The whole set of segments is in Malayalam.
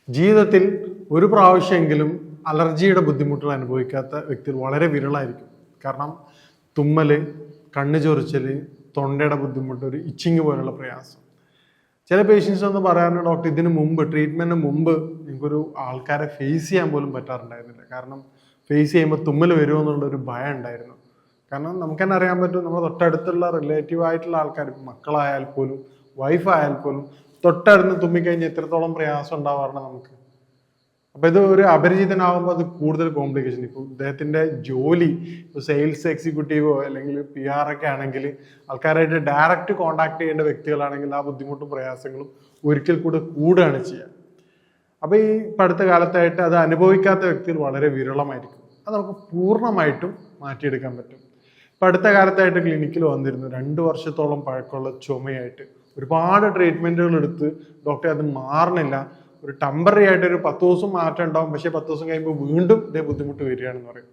ജീവിതത്തിൽ ഒരു പ്രാവശ്യമെങ്കിലും അലർജിയുടെ ബുദ്ധിമുട്ടുകൾ അനുഭവിക്കാത്ത വ്യക്തികൾ വളരെ വിരളായിരിക്കും. കാരണം തുമ്മല്, കണ്ണ് ചൊറിച്ചൽ, തൊണ്ടയുടെ ബുദ്ധിമുട്ട്, ഒരു ഇച്ചിങ് പോലുള്ള പ്രയാസം. ചില പേഷ്യൻസ് ഒന്ന് പറയാറുണ്ട്, ഡോക്ടർ ഇതിന് മുമ്പ് ട്രീറ്റ്മെന്റിന് മുമ്പ് എനിക്കൊരു ആൾക്കാരെ ഫേസ് ചെയ്യാൻ പോലും പറ്റാറുണ്ടായിരുന്നില്ല. കാരണം ഫേസ് ചെയ്യുമ്പോൾ തുമ്മൽ വരുമോ എന്നുള്ളൊരു ഭയം ഉണ്ടായിരുന്നു. കാരണം നമുക്ക് തന്നെ അറിയാൻ പറ്റും, നമ്മുടെ തൊട്ടടുത്തുള്ള റിലേറ്റീവ് ആയിട്ടുള്ള ആൾക്കാർ, മക്കളായാൽ പോലും വൈഫായാൽ പോലും തൊട്ടടുത്ത് തുമ്മിക്കഴിഞ്ഞാൽ എത്രത്തോളം പ്രയാസം ഉണ്ടാവാറുണ്ട് നമുക്ക്. അപ്പൊ ഇത് ഒരു അപരിചിതനാകുമ്പോൾ അത് കൂടുതൽ കോംപ്ലിക്കേഷൻ. ഇപ്പോൾ ഇദ്ദേഹത്തിന്റെ ജോലി ഇപ്പോൾ സെയിൽസ് എക്സിക്യൂട്ടീവോ അല്ലെങ്കിൽ PR ഒക്കെ ആണെങ്കിൽ ആൾക്കാരായിട്ട് ഡയറക്റ്റ് കോണ്ടാക്ട് ചെയ്യേണ്ട വ്യക്തികളാണെങ്കിൽ ആ ബുദ്ധിമുട്ടും പ്രയാസങ്ങളും ഒരിക്കൽ കൂടെ കൂടുകയാണ് ചെയ്യുക. അപ്പൊ ഈ അടുത്ത കാലത്തായിട്ട് അത് അനുഭവിക്കാത്ത വ്യക്തികൾ വളരെ വിരളമായിരിക്കും. അത് നമുക്ക് പൂർണ്ണമായിട്ടും മാറ്റിയെടുക്കാൻ പറ്റും. ഇപ്പൊ അടുത്ത കാലത്തായിട്ട് ക്ലിനിക്കിൽ വന്നിരുന്നു 2 വർഷത്തോളം പഴക്കമുള്ള ചുമയായിട്ട് ഒരുപാട് ട്രീറ്റ്മെന്റുകൾ എടുത്ത് ഡോക്ടറെ അത് മാറണില്ല. ഒരു ടെമ്പററി ആയിട്ട് ഒരു 10 ദിവസം മാറ്റം ഉണ്ടാവും, പക്ഷെ 10 ദിവസം കഴിയുമ്പോൾ വീണ്ടും ഇതേ ബുദ്ധിമുട്ട് വരികയാണെന്ന് പറയും.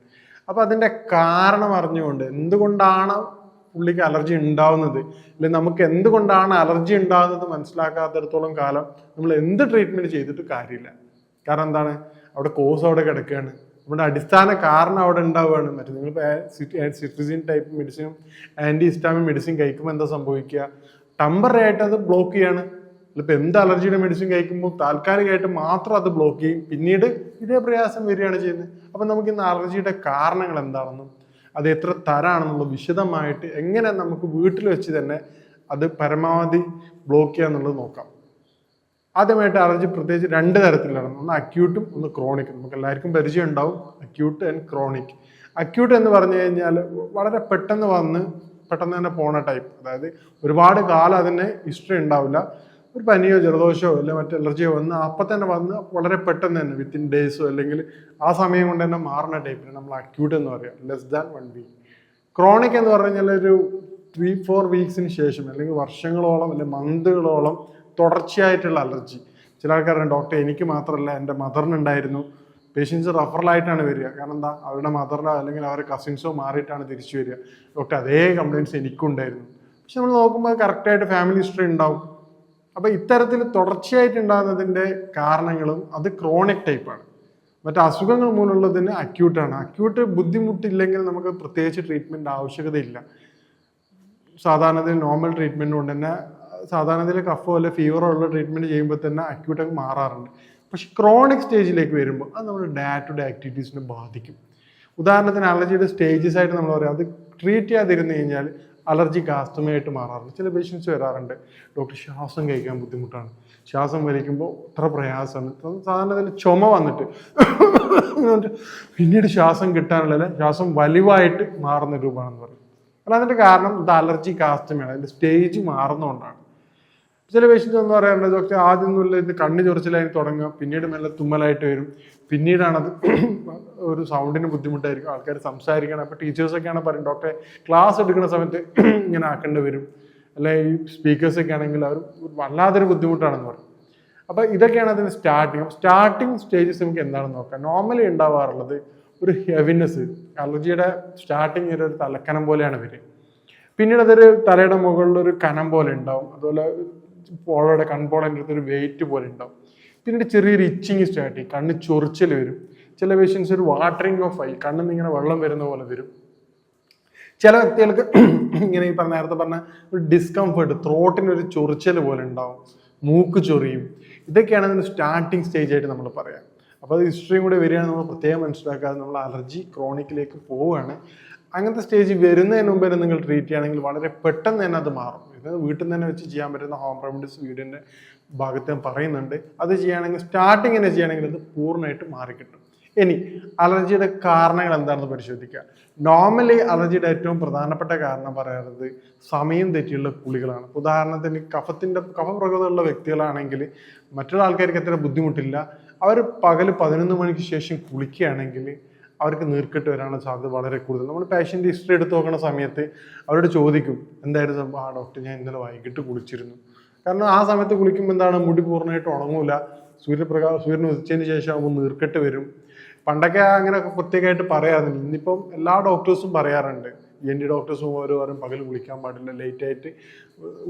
അപ്പൊ അതിന്റെ കാരണം അറിഞ്ഞുകൊണ്ട് എന്തുകൊണ്ടാണ് പുള്ളിക്ക് അലർജി ഉണ്ടാവുന്നത്, അല്ലെങ്കിൽ നമുക്ക് എന്തുകൊണ്ടാണ് അലർജി ഉണ്ടാകുന്നത് മനസ്സിലാക്കാത്തിടത്തോളം കാലം നമ്മൾ എന്ത് ട്രീറ്റ്മെന്റ് ചെയ്തിട്ട് കാര്യമില്ല. കാരണം എന്താണ്, അവിടെ കോസ് അവിടെ കിടക്കുകയാണ്, നമ്മുടെ അടിസ്ഥാന കാരണം അവിടെ ഉണ്ടാവുകയാണ്. മറ്റേ നിങ്ങൾ സിട്രിസിൻ ടൈപ്പ് മെഡിസിനും ആന്റി ഹിസ്റ്റാമിൻ മെഡിസിൻ കഴിക്കുമ്പോൾ എന്താ സംഭവിക്കുക, ടെമ്പററി ആയിട്ട് അത് ബ്ലോക്ക് ചെയ്യാണ്. ഇപ്പൊ എന്ത് അലർജിയുടെ മെഡിസിൻ കഴിക്കുമ്പോൾ താൽക്കാലികമായിട്ട് മാത്രം അത് ബ്ലോക്ക് ചെയ്യും, പിന്നീട് ഇതേ പ്രയാസം വരികയാണ് ചെയ്യുന്നത്. അപ്പൊ നമുക്ക് ഇന്ന് അലർജിയുടെ കാരണങ്ങൾ എന്താണെന്നും അത് എത്ര തരാണെന്നുള്ള വിശദമായിട്ട് എങ്ങനെ നമുക്ക് വീട്ടിൽ വെച്ച് തന്നെ അത് പരമാവധി ബ്ലോക്ക് ചെയ്യാന്നുള്ളത് നോക്കാം. ആദ്യമായിട്ട് അലർജി പ്രത്യേകിച്ച് 2 തരത്തിലാണ്, ഒന്ന് അക്യൂട്ടും ഒന്ന് ക്രോണിക്കും. നമുക്ക് എല്ലാവർക്കും പരിചയം ഉണ്ടാവും അക്യൂട്ട് ആൻഡ് ക്രോണിക്. അക്യൂട്ട് എന്ന് പറഞ്ഞു കഴിഞ്ഞാൽ വളരെ പെട്ടെന്ന് വന്ന് പെട്ടെന്ന് തന്നെ പോണ ടൈപ്പ്, അതായത് ഒരുപാട് കാലം അതിന് ഹിസ്റ്ററി ഉണ്ടാവില്ല. ഒരു പനിയോ ജലദോഷമോ അല്ലെങ്കിൽ മറ്റു അലർജിയോ വന്ന് അപ്പം തന്നെ വന്ന് വളരെ പെട്ടെന്ന് തന്നെ വിത്തിൻ ഡേയ്സോ അല്ലെങ്കിൽ ആ സമയം കൊണ്ട് തന്നെ മാറുന്ന ടൈപ്പിന് നമ്മൾ അക്യൂട്ട് എന്ന് പറയാം, ലെസ് ദാൻ 1 വീക്ക്. ക്രോണിക് എന്ന് പറഞ്ഞു കഴിഞ്ഞാൽ ഒരു 3-4 വീക്സിന് ശേഷം അല്ലെങ്കിൽ വർഷങ്ങളോളം അല്ലെങ്കിൽ മന്തുകളോളം തുടർച്ചയായിട്ടുള്ള അലർജി. ചില ആൾക്കാരുണ്ട്, ഡോക്ടർ എനിക്ക് മാത്രമല്ല എൻ്റെ മദറിനുണ്ടായിരുന്നു. പേഷ്യൻസ് റഫറലായിട്ടാണ് വരിക. കാരണം എന്താ, അവരുടെ മദറിനോ അല്ലെങ്കിൽ അവരുടെ കസിൻസോ മാറിയിട്ടാണ് തിരിച്ചു വരിക. ഡോക്ടർ അതേ കംപ്ലയിൻറ്റ്സ് എനിക്കുണ്ടായിരുന്നു. പക്ഷെ നമ്മൾ നോക്കുമ്പോൾ കറക്റ്റായിട്ട് ഫാമിലി ഹിസ്റ്ററി ഉണ്ടാവും. അപ്പൊ ഇത്തരത്തിൽ തുടർച്ചയായിട്ട് ഉണ്ടാകുന്നതിന്റെ കാരണങ്ങളും അത് ക്രോണിക് ടൈപ്പാണ്. മറ്റു അസുഖങ്ങൾ മൂലമുള്ളതിന് അക്യൂട്ടാണ്. അക്യൂട്ട് ബുദ്ധിമുട്ടില്ലെങ്കിൽ നമുക്ക് പ്രത്യേകിച്ച് ട്രീറ്റ്മെന്റ് ആവശ്യകതയില്ല. സാധാരണത്തിൽ നോർമൽ ട്രീറ്റ്മെന്റ് കൊണ്ട് തന്നെ സാധാരണത്തിൽ കഫോ അല്ലെ ഫീവറോ ഉള്ള ട്രീറ്റ്മെന്റ് ചെയ്യുമ്പോൾ തന്നെ അക്യൂട്ടൊക്കെ മാറാറുണ്ട്. പക്ഷെ ക്രോണിക് സ്റ്റേജിലേക്ക് വരുമ്പോൾ അത് നമ്മുടെ ഡേ ടു ഡേ ആക്ടിവിറ്റീസിനെ ബാധിക്കും. ഉദാഹരണത്തിന് അലർജിയുടെ സ്റ്റേജസ് ആയിട്ട് നമ്മൾ പറയാം, അത് ട്രീറ്റ് ചെയ്യാതിരുന്നു കഴിഞ്ഞാൽ അലർജി ആസ്തമയായിട്ട് മാറാറുണ്ട്. ചില പേഷ്യൻസ് വരാറുണ്ട്, ഡോക്ടർ ശ്വാസം കഴിക്കാൻ ബുദ്ധിമുട്ടാണ്, ശ്വാസം വലിക്കുമ്പോൾ ഇത്ര പ്രയാസമാണ്. സാധാരണത്തിൽ ചുമ വന്നിട്ട് പിന്നീട് ശ്വാസം കിട്ടാനുള്ള ശ്വാസം വലിവായിട്ട് മാറുന്ന രൂപമാണെന്ന് പറയും. അല്ല, അതിന്റെ കാരണം ഇത് അലർജി ആസ്തമയാണ്, അതിന്റെ സ്റ്റേജ് മാറുന്നതുകൊണ്ടാണ്. ചില പേഷ്യൻസ് എന്ന് പറയാറുണ്ട്, ഡോക്ടർ ആദ്യം ഒന്നുമില്ല ഇത് കണ്ണ് ചൊറിച്ചിലായി തുടങ്ങുക, പിന്നീട് മെല്ലെ തുമ്മലായിട്ട് വരും, പിന്നീടാണത് ഒരു സൗണ്ടിന് ബുദ്ധിമുട്ടായിരിക്കും, ആൾക്കാർ സംസാരിക്കണം. അപ്പോൾ ടീച്ചേഴ്സൊക്കെയാണ് പറയും ഡോക്ടറെ ക്ലാസ് എടുക്കുന്ന സമയത്ത് ഇങ്ങനെ ആക്കേണ്ടി വരും, അല്ലെ ഈ സ്പീക്കേഴ്സൊക്കെ ആണെങ്കിൽ അവർ വല്ലാതൊരു ബുദ്ധിമുട്ടാണെന്ന് പറയും. അപ്പോൾ ഇതൊക്കെയാണ് അതിന് സ്റ്റാർട്ടിങ് സ്റ്റേജസ്. നമുക്ക് എന്താണെന്ന് നോക്കാം. നോർമലി ഉണ്ടാവാറുള്ളത് ഒരു ഹെവിനെസ്, അലർജിയുടെ സ്റ്റാർട്ടിങ് ഒരു തലക്കനം പോലെയാണ് വരിക. പിന്നീട് അതൊരു തലയുടെ മുകളിൽ ഒരു കനം പോലെ ഉണ്ടാവും, അതുപോലെ പോളയുടെ കൺപോളൻ്റെ അടുത്ത് ഒരു വെയിറ്റ് പോലെ ഉണ്ടാവും. പിന്നീട് ചെറിയൊരു ഇച്ചിങ് സ്റ്റാർട്ട് ചെയ്യും, കണ്ണ് ചൊറിച്ചിൽ വരും. ചില പേഷ്യൻസ് ഒരു വാട്ടറിങ് ഓഫ് ഐ, കണ്ണിൽ നിന്ന് ഇങ്ങനെ വെള്ളം വരുന്ന പോലെ വരും. ചില വ്യക്തികൾക്ക് ഇങ്ങനെ ഈ നേരത്തെ പറഞ്ഞ ഒരു ഡിസ്കംഫർട്ട്, ത്രോട്ടിനൊരു ചൊറിച്ചൽ പോലെ ഉണ്ടാവും, മൂക്ക് ചൊറിയും. ഇതൊക്കെയാണ് അതിൻ്റെ സ്റ്റാർട്ടിങ് സ്റ്റേജ് ആയിട്ട് നമ്മൾ പറയാം. അപ്പോൾ അത് ഹിസ്റ്ററിയും കൂടെ വരികയാണെന്ന് നമ്മൾ പ്രത്യേകം മനസ്സിലാക്കാതെ നമ്മൾ അലർജി ക്രോണിക്കിലേക്ക് പോവുകയാണ്. അങ്ങനത്തെ സ്റ്റേജ് വരുന്നതിന് മുമ്പ് തന്നെ നിങ്ങൾ ട്രീറ്റ് ചെയ്യുകയാണെങ്കിൽ വളരെ പെട്ടെന്ന് തന്നെ അത് മാറും. ഇത് വീട്ടിൽ നിന്ന് തന്നെ വെച്ച് ചെയ്യാൻ പറ്റുന്ന ഹോം റെമഡീസ് വീടിൻ്റെ ഭാഗത്ത് ഞാൻ പറയുന്നുണ്ട്. അത് ചെയ്യുകയാണെങ്കിൽ സ്റ്റാർട്ടിങ് തന്നെ ചെയ്യുകയാണെങ്കിൽ അത് പൂർണ്ണമായിട്ട് മാറിക്കിട്ടും. ഇനി അലർജിയുടെ കാരണങ്ങൾ എന്താണെന്ന് പരിശോധിക്കുക. നോർമലി അലർജിയുടെ ഏറ്റവും പ്രധാനപ്പെട്ട കാരണം പറയുന്നത് സമയം തെറ്റിയുള്ള കുളികളാണ്. ഉദാഹരണത്തിന് കഫപ്രകൃതമുള്ള വ്യക്തികളാണെങ്കിൽ മറ്റുള്ള ആൾക്കാർക്ക് അത്ര ബുദ്ധിമുട്ടില്ല. അവർ പകൽ 11 മണിക്ക് ശേഷം കുളിക്കുകയാണെങ്കിൽ അവർക്ക് നീർക്കെട്ട് വരാനുള്ള സാധ്യത വളരെ കൂടുതൽ. നമ്മൾ പേഷ്യൻ്റ് ഹിസ്റ്ററി എടുത്ത് നോക്കുന്ന സമയത്ത് അവരോട് ചോദിക്കും എന്തായിരുന്നു സംഭവം. ഡോക്ടർ ഞാൻ ഇന്നലെ വൈകിട്ട് കുളിച്ചിരുന്നു. കാരണം ആ സമയത്ത് കുളിക്കുമ്പോൾ എന്താണ്, മുടി പൂർണ്ണമായിട്ട് ഉണങ്ങൂല, സൂര്യൻ ഉദിച്ചതിന് ശേഷം ആകുമ്പോൾ നീർക്കെട്ട് വരും. പണ്ടൊക്കെ അങ്ങനെ പ്രത്യേകമായിട്ട് പറയാറുണ്ട്. ഇന്നിപ്പം എല്ലാ ഡോക്ടേഴ്സും പറയാറുണ്ട്, ENT ഡോക്ടേഴ്സും ഓരോ പറയും പകൽ കുളിക്കാൻ പാടില്ല, ലേറ്റ് ആയിട്ട്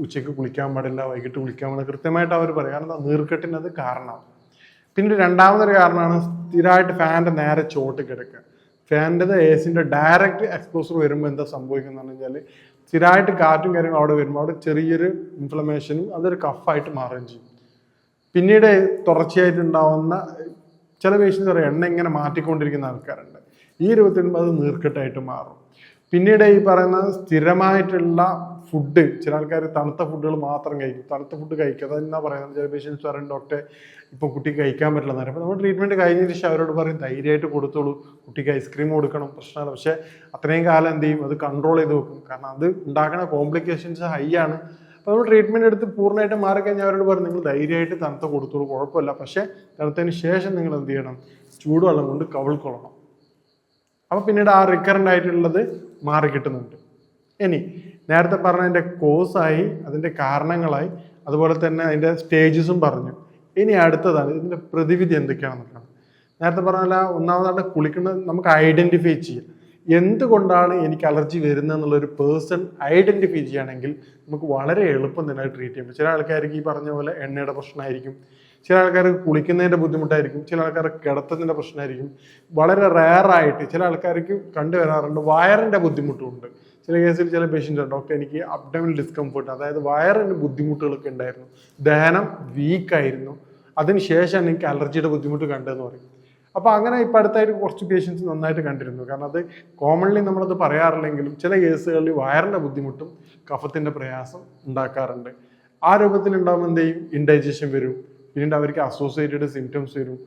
ഉച്ചയ്ക്ക് കുളിക്കാൻ പാടില്ല, വൈകിട്ട് കുളിക്കാൻ പാടില്ല, കൃത്യമായിട്ട് അവർ പറയും. കാരണം നീർക്കെട്ടിനത് കാരണമാണ്. പിന്നെ രണ്ടാമതൊരു കാരണമാണ് സ്ഥിരമായിട്ട് ഫാനിൻ്റെ നേരെ ചോട്ട് കിടക്കുക. ഫാനിൻ്റെ എസിൻ്റെ ഡയറക്റ്റ് എക്സ്പോസർ വരുമ്പോൾ എന്താ സംഭവിക്കുന്നതെന്ന് വെച്ചാൽ സ്ഥിരമായിട്ട് കാറ്റും കാര്യങ്ങളും അവിടെ വരുമ്പോൾ അവിടെ ചെറിയൊരു ഇൻഫ്ലമേഷനും അതൊരു കഫായിട്ട് മാറുകയും ചെയ്യും. പിന്നീട് തുടർച്ചയായിട്ടുണ്ടാവുന്ന ചില പേഷ്യൻസ് പറയും എണ്ണ ഇങ്ങനെ മാറ്റിക്കൊണ്ടിരിക്കുന്ന ആൾക്കാരുണ്ട്. ഈ രൂപത്തിൽ അത് നീർക്കെട്ടായിട്ട് മാറും. പിന്നീട് ഈ പറയുന്ന സ്ഥിരമായിട്ടുള്ള ഫുഡ്, ചില ആൾക്കാർ തണുത്ത ഫുഡുകൾ മാത്രം കഴിക്കും. തണുത്ത ഫുഡ് കഴിക്കുക അതെന്നാ പറയുന്നത്. ചില പേഷ്യൻസ് പറയും ഡോക്ടറെ ഇപ്പം കുട്ടിക്ക് കഴിക്കാൻ പറ്റില്ല എന്നറിയാം. അപ്പോൾ നമ്മൾ ട്രീറ്റ്മെൻറ്റ് കഴിഞ്ഞതിന് ശേഷം അവരോട് പറയും ധൈര്യമായിട്ട് കൊടുത്തോളൂ, കുട്ടിക്ക് ഐസ്ക്രീം കൊടുക്കണം, പ്രശ്നമല്ല. പക്ഷേ അത്രയും കാലം എന്ത് ചെയ്യും, അത് കൺട്രോൾ ചെയ്ത് വെക്കും. കാരണം അത് ഉണ്ടാക്കുന്ന കോംപ്ലിക്കേഷൻസ് ഹൈ ആണ്. അപ്പോൾ നമ്മൾ ട്രീറ്റ്മെൻറ്റ് എടുത്ത് പൂർണ്ണമായിട്ട് മാറിക്കഴിഞ്ഞാൽ അവരോട് പറയും നിങ്ങൾ ധൈര്യമായിട്ട് തണുത്ത കൊടുത്തോളൂ, കുഴപ്പമില്ല. പക്ഷേ തണുത്തതിന് ശേഷം നിങ്ങൾ എന്ത് ചെയ്യണം, ചൂടുവെള്ളം കൊണ്ട് കവിൾക്കൊള്ളണം. അപ്പോൾ പിന്നീട് ആ റിക്കറൻ്റ് ആയിട്ടുള്ളത് മാറി കിട്ടുന്നുണ്ട്. ഇനി നേരത്തെ പറഞ്ഞതിൻ്റെ കോസായി, അതിൻ്റെ കാരണങ്ങളായി, അതുപോലെ തന്നെ അതിൻ്റെ സ്റ്റേജസും പറഞ്ഞു. ഇനി അടുത്തതാണ് ഇതിൻ്റെ പ്രതിവിധി എന്തൊക്കെയാണെന്നൊക്കെയാണ്. നേരത്തെ പറഞ്ഞാൽ ഒന്നാമതായിട്ട് കുളിക്കുന്നത് നമുക്ക് ഐഡൻറ്റിഫൈ ചെയ്യാം. എന്തുകൊണ്ടാണ് എനിക്ക് അലർജി വരുന്നത് എന്നുള്ളൊരു പേഴ്സൺ ഐഡൻറ്റിഫൈ ചെയ്യുകയാണെങ്കിൽ നമുക്ക് വളരെ എളുപ്പം തന്നെ ട്രീറ്റ് ചെയ്യാം. ചില ആൾക്കാർക്ക് ഈ പറഞ്ഞ പോലെ എണ്ണയുടെ പ്രശ്നമായിരിക്കും, ചില ആൾക്കാർക്ക് കുളിക്കുന്നതിൻ്റെ ബുദ്ധിമുട്ടായിരിക്കും, ചില ആൾക്കാർക്ക് കിടത്തത്തിൻ്റെ പ്രശ്നമായിരിക്കും. വളരെ റെയറായിട്ട് ചില ആൾക്കാർക്ക് കണ്ടുവരാറുണ്ട് വയറിൻ്റെ ബുദ്ധിമുട്ടുമുണ്ട്. ചില കേസിൽ ചില പേഷ്യൻ്റ് ഡോക്ടർ എനിക്ക് അബ്ഡമിനൽ ഡിസ്കംഫർട്ട്, അതായത് വയറിന് ബുദ്ധിമുട്ടുകളൊക്കെ ഉണ്ടായിരുന്നു, ദഹനം വീക്കായിരുന്നു, അതിനുശേഷമാണ് എനിക്ക് അലർജിയുടെ ബുദ്ധിമുട്ട് കണ്ടതെന്ന് പറയും. അപ്പോൾ അങ്ങനെ ഇപ്പം അടുത്തായിട്ട് കുറച്ച് പേഷ്യൻസ് നന്നായിട്ട് കണ്ടിരുന്നു. കാരണം അത് കോമൺലി നമ്മളത് പറയാറില്ലെങ്കിലും ചില കേസുകളിൽ വയറിൻ്റെ ബുദ്ധിമുട്ടും കഫത്തിൻ്റെ പ്രയാസം ഉണ്ടാക്കാറുണ്ട്. ആ രൂപത്തിൽ ഉണ്ടാകുമ്പോൾ എന്ത് ചെയ്യും, ഇൻഡൈജഷൻ വരും, പിന്നീട് അവർക്ക് അസോസിയേറ്റഡ് സിംറ്റംസ് വരും,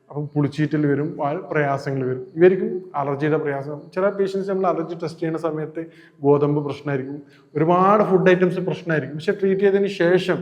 അപ്പം പുളിച്ചീറ്റൽ വരും, പ്രയാസങ്ങൾ വരും. ഇവർക്കും അലർജിയുടെ പ്രയാസം. ചില പേഷ്യൻസ് നമ്മൾ അലർജി ടെസ്റ്റ് ചെയ്യുന്ന സമയത്ത് ഗോതമ്പ് പ്രശ്നമായിരിക്കും, ഒരുപാട് ഫുഡ് ഐറ്റംസ് പ്രശ്നമായിരിക്കും. പക്ഷെ ട്രീറ്റ് ചെയ്തതിന് ശേഷം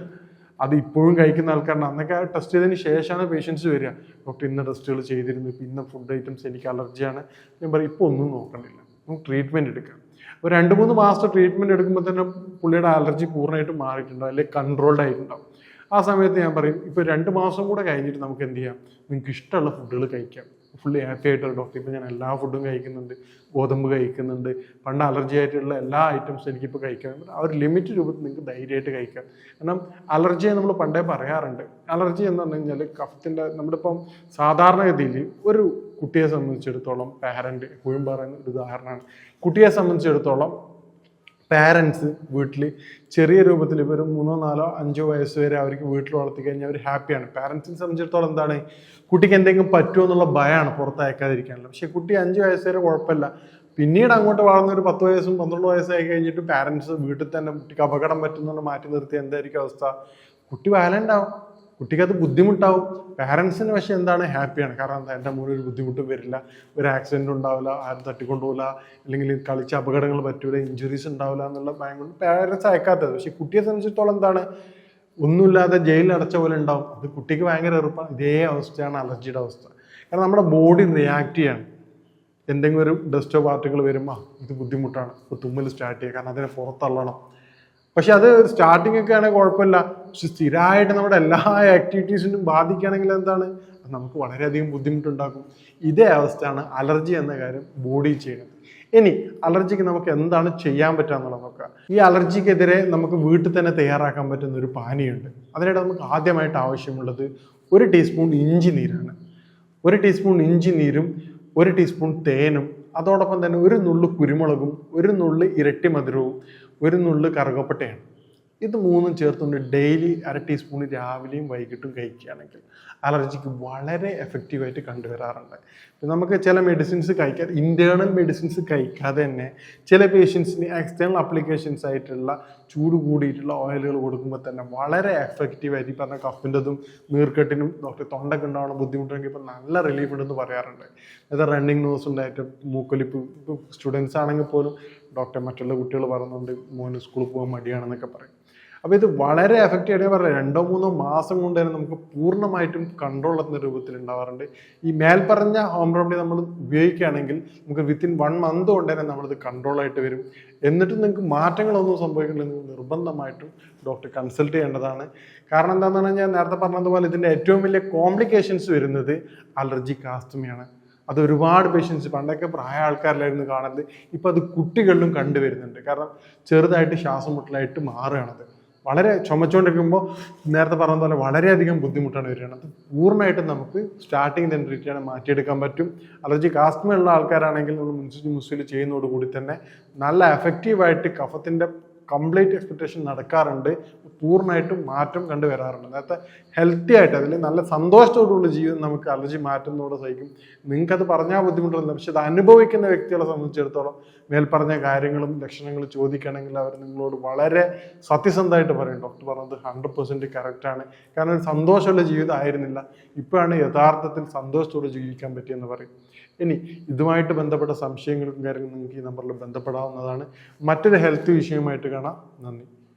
അത് ഇപ്പോഴും കഴിക്കുന്ന ആൾക്കാരാണ്. അന്നൊക്കെ ടെസ്റ്റ് ചെയ്തതിന് ശേഷമാണ് പേഷ്യൻസ് വരിക, ഡോക്ടർ ഇന്ന ടെസ്റ്റുകൾ ചെയ്തിരുന്നു, ഇപ്പം ഇന്ന ഫുഡ് ഐറ്റംസ് എനിക്ക് അലർജിയാണ്. ഞാൻ പറയും ഇപ്പോൾ ഒന്നും നോക്കണ്ടില്ല, നമുക്ക് ട്രീറ്റ്മെൻറ്റ് എടുക്കാം. ഒരു 2-3 മാസത്തെ ട്രീറ്റ്മെൻറ്റ് എടുക്കുമ്പോൾ തന്നെ പുള്ളിയുടെ അലർജി പൂർണ്ണമായിട്ടും മാറിയിട്ടുണ്ടാവും, അല്ലെങ്കിൽ കൺട്രോൾഡ് ആയിട്ടുണ്ടാവും. ആ സമയത്ത് ഞാൻ പറയും ഇപ്പോൾ 2 മാസം കൂടെ കഴിഞ്ഞിട്ട് നമുക്ക് എന്ത് ചെയ്യാം, നിങ്ങൾക്ക് ഇഷ്ടമുള്ള ഫുഡുകൾ കഴിക്കാം, ഫുള്ളി ഹാപ്പി ആയിട്ടുള്ള ഡോക്ടർ ഇപ്പോൾ ഞാൻ എല്ലാ ഫുഡും കഴിക്കുന്നുണ്ട്, ഗോതമ്പ് കഴിക്കുന്നുണ്ട്, പണ്ട് അലർജി ആയിട്ടുള്ള എല്ലാ ഐറ്റംസും എനിക്കിപ്പോൾ കഴിക്കാം. ആ ഒരു ലിമിറ്റ് രൂപത്തിൽ നിങ്ങൾക്ക് ധൈര്യമായിട്ട് കഴിക്കാം. കാരണം അലർജിയെ നമ്മൾ പണ്ടേ പറയാറുണ്ട്. അലർജി എന്ന് പറഞ്ഞു കഴിഞ്ഞാൽ കഫത്തിൻ്റെ, നമ്മളിപ്പം സാധാരണഗതിയിൽ ഒരു കുട്ടിയെ സംബന്ധിച്ചിടത്തോളം പാരൻറ്റ് എപ്പോഴും പറയുന്ന ഒരു ഉദാഹരണമാണ്. കുട്ടിയെ സംബന്ധിച്ചിടത്തോളം പാരൻസ് വീട്ടിൽ ചെറിയ രൂപത്തിൽ ഇവർ 3, 4, 5 വയസ്സ് വരെ അവർക്ക് വീട്ടിൽ വളർത്തി കഴിഞ്ഞാൽ അവർ ഹാപ്പിയാണ്. പാരൻസിനെ സംബന്ധിച്ചിടത്തോളം എന്താണ്, കുട്ടിക്ക് എന്തെങ്കിലും പറ്റുമോ എന്നുള്ള ഭയമാണ് പുറത്തയക്കാതിരിക്കാനുള്ള. പക്ഷേ കുട്ടി 5 വയസ്സ് വരെ കുഴപ്പമില്ല. പിന്നീട് അങ്ങോട്ട് വളർന്ന ഒരു 10 വയസ്സും 12 വയസ്സായി കഴിഞ്ഞിട്ട് പാരൻസ് വീട്ടിൽ തന്നെ കുട്ടിക്ക് അപകടം പറ്റുന്നുണ്ട് മാറ്റി നിർത്തി എന്തായിരിക്കും അവസ്ഥ, കുട്ടി വയലൻ്റ് ആവും, കുട്ടിക്കത് ബുദ്ധിമുട്ടാവും. പാരൻസിന് പക്ഷേ എന്താണ്, ഹാപ്പിയാണ്. കാരണം എന്താ, എൻ്റെ മോന് ഒരു ബുദ്ധിമുട്ടും വരില്ല, ഒരു ആക്സിഡൻറ്റ് ഉണ്ടാവില്ല, ആരും തട്ടിക്കൊണ്ടുപോകില്ല, അല്ലെങ്കിൽ കളിച്ച അപകടങ്ങൾ പറ്റൂല, ഇഞ്ചുറീസ് ഉണ്ടാവില്ല എന്നുള്ള ഭയം കൊണ്ട് പാരൻസ് അയക്കാത്തത്. പക്ഷേ കുട്ടിയെ സംബന്ധിച്ചിടത്തോളം എന്താണ്, ഒന്നുമില്ലാതെ ജയിലിൽ അടച്ച പോലെ ഉണ്ടാവും. അത് കുട്ടിക്ക് ഭയങ്കര എളുപ്പമാണ്. ഇതേ അവസ്ഥയാണ് അലർജിയുടെ അവസ്ഥ. കാരണം നമ്മുടെ ബോഡി റിയാക്ട് ചെയ്യാണ്. എന്തെങ്കിലും ഒരു ഡസ്റ്റോ പാർട്ടിക്കിൾ വരുമ്പോൾ ഇത് ബുദ്ധിമുട്ടാണ്, ഇപ്പോൾ തുമ്മൽ സ്റ്റാർട്ട് ചെയ്യുക, കാരണം അതിനെ പുറത്തള്ളണം. പക്ഷെ അത് സ്റ്റാർട്ടിങ് ഒക്കെ ആണെങ്കിൽ കുഴപ്പമില്ല. പക്ഷെ സ്ഥിരമായിട്ട് നമ്മുടെ എല്ലാ ആക്ടിവിറ്റീസിനും ബാധിക്കുകയാണെങ്കിൽ എന്താണ്, നമുക്ക് വളരെയധികം ബുദ്ധിമുട്ടുണ്ടാക്കും. ഇതേ അവസ്ഥയാണ് അലർജി എന്ന കാര്യം ബോഡി ചെയ്യുന്നത്. ഇനി അലർജിക്ക് നമുക്ക് എന്താണ് ചെയ്യാൻ പറ്റുക എന്നുള്ളത് നോക്കുക. ഈ അലർജിക്കെതിരെ നമുക്ക് വീട്ടിൽ തന്നെ തയ്യാറാക്കാൻ പറ്റുന്ന ഒരു പാനീയമുണ്ട്. അതിനായിട്ട് നമുക്ക് ആദ്യമായിട്ട് ആവശ്യമുള്ളത് 1 ടീസ്പൂൺ ഇഞ്ചി നീരാണ്. 1 ടീസ്പൂൺ ഇഞ്ചി നീരും 1 ടീസ്പൂൺ തേനും, അതോടൊപ്പം തന്നെ 1 നുള്ളു കുരുമുളകും, 1 നുള്ളു ഇരട്ടി മധുരവും, 1 നുള്ളു കറുകപ്പട്ടയാണ്. ഇത് 3ഉം ചേർത്തുകൊണ്ട് ഡെയിലി 1/2 ടീസ്പൂൺ രാവിലെയും വൈകിട്ടും കഴിക്കുകയാണെങ്കിൽ അലർജിക്ക് വളരെ എഫക്റ്റീവായിട്ട് കണ്ടുവരാറുണ്ട്. നമുക്ക് ചില മെഡിസിൻസ് കഴിക്കാൻ, ഇൻറ്റേർണൽ മെഡിസിൻസ് കഴിക്കാതെ തന്നെ ചില പേഷ്യൻസിന് എക്സ്റ്റേണൽ അപ്ലിക്കേഷൻസ് ആയിട്ടുള്ള ചൂട് കൂടിയിട്ടുള്ള ഓയിലുകൾ കൊടുക്കുമ്പോൾ തന്നെ വളരെ എഫക്റ്റീവായിട്ട് ഈ പറഞ്ഞ കഫിൻ്റെതും നീർക്കെട്ടിനും ഡോക്ടർ തൊണ്ടയ്ക്ക് ഉണ്ടാവുന്ന ബുദ്ധിമുട്ടുണ്ടെങ്കിൽ ഇപ്പോൾ നല്ല റിലീഫ് ഉണ്ടെന്ന് പറയാറുണ്ട്. അത് റണ്ണിങ് നോസ് ഉണ്ടായിട്ട് മൂക്കൊലിപ്പ്, ഇപ്പോൾ സ്റ്റുഡൻസ് ആണെങ്കിൽ പോലും ഡോക്ടർ മറ്റുള്ള കുട്ടികൾ പറയുന്നുണ്ട് മോന് സ്കൂളിൽ പോകാൻ മടിയാണെന്നൊക്കെ പറയും. അപ്പോൾ ഇത് വളരെ എഫക്റ്റീവായിട്ട് പറയാം 2-3 മാസം കൊണ്ട് തന്നെ നമുക്ക് പൂർണ്ണമായിട്ടും കൺട്രോൾ എത്തുന്ന രൂപത്തിൽ ഉണ്ടാവാറുണ്ട്. ഈ മേൽപ്പറഞ്ഞ ഹോം റെമഡി നമ്മൾ ഉപയോഗിക്കുകയാണെങ്കിൽ നമുക്ക് വിത്തിൻ 1 മന്ത് കൊണ്ട് തന്നെ നമ്മളിത് കൺട്രോളായിട്ട് വരും. എന്നിട്ട് നിങ്ങൾക്ക് മാറ്റങ്ങളൊന്നും സംഭവിക്കണമെങ്കിൽ നിർബന്ധമായിട്ടും ഡോക്ടറെ കൺസൾട്ട് ചെയ്യേണ്ടതാണ്. കാരണം എന്താണെന്ന് പറഞ്ഞാൽ നേരത്തെ പറഞ്ഞതുപോലെ ഇതിൻ്റെ ഏറ്റവും വലിയ കോംപ്ലിക്കേഷൻസ് വരുന്നത് അലർജിക് ആസ്തമയാണ്. അത് ഒരുപാട് പേഷ്യൻസ് പണ്ടൊക്കെ പ്രായ ആൾക്കാരിലായിരുന്നു കാണുന്നത്, ഇപ്പോൾ അത് കുട്ടികളിലും കണ്ടുവരുന്നുണ്ട്. കാരണം ചെറുതായിട്ട് ശ്വാസം മുട്ടലായിട്ട് മാറുകയാണത്. വളരെ ചുമച്ചുകൊണ്ടിരിക്കുമ്പോൾ നേരത്തെ പറഞ്ഞ പോലെ വളരെയധികം ബുദ്ധിമുട്ടാണ് വരികയാണ്. അത് പൂർണ്ണമായിട്ടും നമുക്ക് സ്റ്റാർട്ടിങ് തന്നെ ട്രീറ്റ് ചെയ്യാൻ മാറ്റിയെടുക്കാൻ പറ്റും. അലർജിക്ക് ആസ്മയുള്ള ആൾക്കാരാണെങ്കിൽ നമ്മൾ മുൻസിൽ ചെയ്യുന്നതോടുകൂടി തന്നെ നല്ല എഫക്റ്റീവായിട്ട് കഫത്തിൻ്റെ കംപ്ലീറ്റ് എക്സ്പെക്ടേഷൻ നടക്കാറുണ്ട്, പൂർണ്ണമായിട്ടും മാറ്റം കണ്ടുവരാറുണ്ട്. നേരത്തെ ഹെൽത്തി ആയിട്ട് അതിൽ നല്ല സന്തോഷത്തോടുള്ള ജീവിതം നമുക്ക് അലർജി മാറ്റുന്നതോടെ സഹിക്കും. നിങ്ങൾക്കത് പറഞ്ഞാൽ ബുദ്ധിമുട്ടല്ല, പക്ഷെ അത് അനുഭവിക്കുന്ന വ്യക്തികളെ സംബന്ധിച്ചിടത്തോളം മേൽപ്പറഞ്ഞ കാര്യങ്ങളും ലക്ഷണങ്ങളും ചോദിക്കുകയാണെങ്കിൽ അവർ നിങ്ങളോട് വളരെ സത്യസന്ധമായിട്ട് പറയും ഡോക്ടർ പറഞ്ഞത് 100% കറക്റ്റാണ്, കാരണം ഒരു സന്തോഷമുള്ള ജീവിതം ആയിരുന്നില്ല, ഇപ്പോഴാണ് യഥാർത്ഥത്തിൽ സന്തോഷത്തോടെ ജീവിക്കാൻ പറ്റിയെന്ന് പറയും. ഇനി ഇതുമായിട്ട് ബന്ധപ്പെട്ട സംശയങ്ങൾക്കും കാര്യങ്ങളും നിങ്ങൾക്ക് ഈ നമ്പറിൽ ബന്ധപ്പെടാവുന്നതാണ്. മറ്റൊരു ഹെൽത്ത് വിഷയമായിട്ട് കാണാം. നന്ദി.